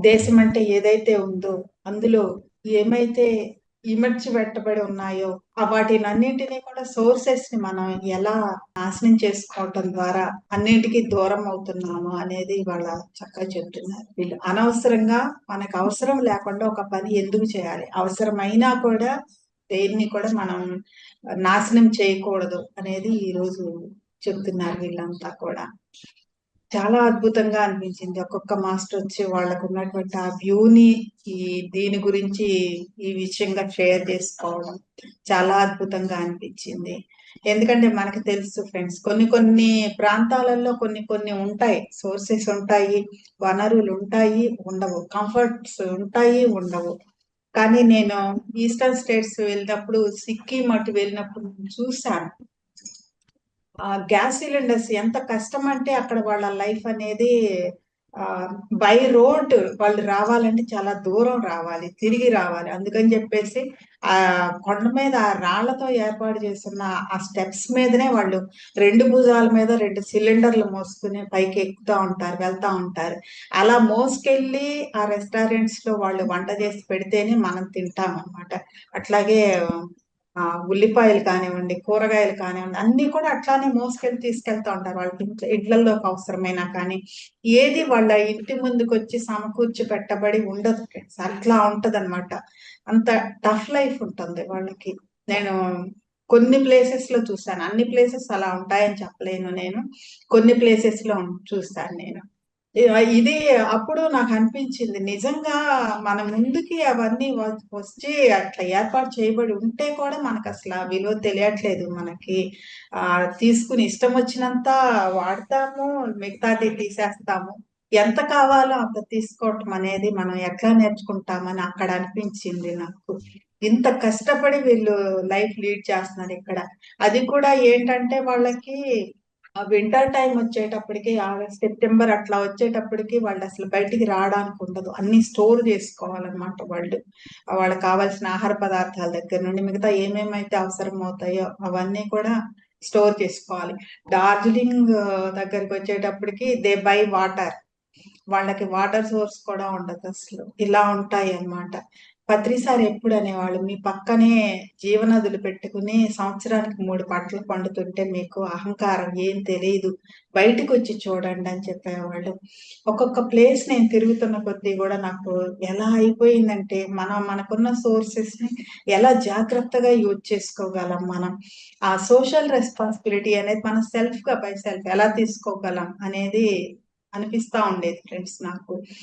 దేశం అంటే ఏదైతే ఉందో అందులో ఏమైతే ఇమర్చి పెట్టబడి ఉన్నాయో వాటినన్నింటినీ కూడా సోర్సెస్ ని మనం ఎలా నాశనం చేసుకోవటం ద్వారా అన్నింటికి దూరం అవుతున్నాము అనేది వాళ్ళ చక్కగా చెప్తున్నారు. వీళ్ళు అనవసరంగా మనకు అవసరం లేకుండా ఒక పని ఎందుకు చేయాలి, అవసరమైనా కూడా దేన్ని కూడా మనం నాశనం చేయకూడదు అనేది ఈ రోజు చెప్తున్నారు వీళ్ళంతా కూడా. చాలా అద్భుతంగా అనిపించింది. ఒక్కొక్క మాస్టర్ వచ్చి వాళ్ళకున్నటువంటి ఆ వ్యూని ఈ దీని గురించి ఈ విషయంగా షేర్ చేసుకోవడం చాలా అద్భుతంగా అనిపించింది. ఎందుకంటే మనకు తెలుసు ఫ్రెండ్స్, కొన్ని కొన్ని ప్రాంతాలలో కొన్ని కొన్ని ఉంటాయి. సోర్సెస్ ఉంటాయి, వనరులు ఉంటాయి, ఉండవు. కంఫర్ట్స్ ఉంటాయి, ఉండవు. కానీ నేను ఈస్టర్న్ స్టేట్స్ వెళ్ళినప్పుడు, సిక్కిం అటు వెళ్ళినప్పుడు చూసాను. గ్యాస్ సిలిండర్స్ ఎంత కష్టం అంటే అక్కడ వాళ్ళ లైఫ్ అనేది ఆ బై రోడ్ వాళ్ళు రావాలంటే చాలా దూరం రావాలి, తిరిగి రావాలి. అందుకని చెప్పేసి ఆ కొండ మీద ఆ రాళ్లతో ఏర్పాటు చేసిన ఆ స్టెప్స్ మీదనే వాళ్ళు రెండు భుజాల మీద రెండు సిలిండర్లు మోసుకుని పైకి ఎక్కుతా ఉంటారు, వెళ్తా ఉంటారు. అలా మోసుకెళ్ళి ఆ రెస్టారెంట్స్ లో వాళ్ళు వంట చేసి పెడితేనే మనం తింటాం అన్నమాట. అట్లాగే ఉల్లిపాయలు కానివ్వండి, కూరగాయలు కానివ్వండి, అన్ని కూడా అట్లానే మోసుకెళ్ళి తీసుకెళ్తా ఉంటారు. వాళ్ళ ఇళ్లలోకి అవసరమైనా కానీ ఏది వాళ్ళ ఇంటి ముందుకు వచ్చి సమకూర్చి పెట్టబడి ఉండదు ఫ్రెండ్స్. అట్లా ఉంటదన్నమాట. అంత టఫ్ లైఫ్ ఉంటుంది వాళ్ళకి. నేను కొన్ని ప్లేసెస్ లో చూసాను, అన్ని ప్లేసెస్ అలా ఉంటాయని చెప్పలేను నేను. కొన్ని ప్లేసెస్ లో చూస్తాను నేను. ఇది అప్పుడు నాకు అనిపించింది నిజంగా మన ముందుకి అవన్నీ వచ్చి అట్లా ఏర్పాటు చేయబడి ఉంటే కూడా మనకు అసలు ఆ విలువ తెలియట్లేదు మనకి. తీసుకుని ఇష్టం వచ్చినంత వాడతాము, మిగతాది తీసేస్తాము. ఎంత కావాలో అంత తీసుకోవటం అనేది మనం ఎట్లా నేర్చుకుంటామని అక్కడ అనిపించింది నాకు. ఇంత కష్టపడి వీళ్ళు లైఫ్ లీడ్ చేస్తున్నారు ఇక్కడ. అది కూడా ఏంటంటే వాళ్ళకి వింటర్ టైం వచ్చేటప్పటికి ఆగస్ట్ సెప్టెంబర్ అట్లా వచ్చేటప్పటికి వాళ్ళు అసలు బయటికి రావడానికి ఉండదు. అన్ని స్టోర్ చేసుకోవాలన్నమాట వాళ్ళు. వాళ్ళకి కావాల్సిన ఆహార పదార్థాల దగ్గర నుండి మిగతా ఏమేమైతే అవసరం అవుతాయో అవన్నీ కూడా స్టోర్ చేసుకోవాలి. డార్జిలింగ్ దగ్గరికి వచ్చేటప్పటికి దే బై వాటర్. వాళ్ళకి వాటర్ సోర్స్ కూడా ఉండదు అసలు. ఇలా ఉంటాయి అన్నమాట. పత్రి సార్ ఎప్పుడు అనేవాళ్ళు, మీ పక్కనే జీవనదులు పెట్టుకుని సంవత్సరానికి 3 పంటలు పండుతుంటే మీకు అహంకారం ఏం తెలియదు, బయటకు వచ్చి చూడండి అని చెప్పేవాళ్ళు. ఒక్కొక్క ప్లేస్ నేను తిరుగుతున్న కొద్దీ కూడా నాకు ఎలా అయిపోయిందంటే మనకున్న సోర్సెస్ ని ఎలా జాగ్రత్తగా యూజ్ చేసుకోగలం మనం, ఆ సోషల్ రెస్పాన్సిబిలిటీ అనేది మన సెల్ఫ్ గా బై సెల్ఫ్ ఎలా తీసుకోగలం అనేది అనిపిస్తా ఉండేది ఫ్రెండ్స్ నాకు.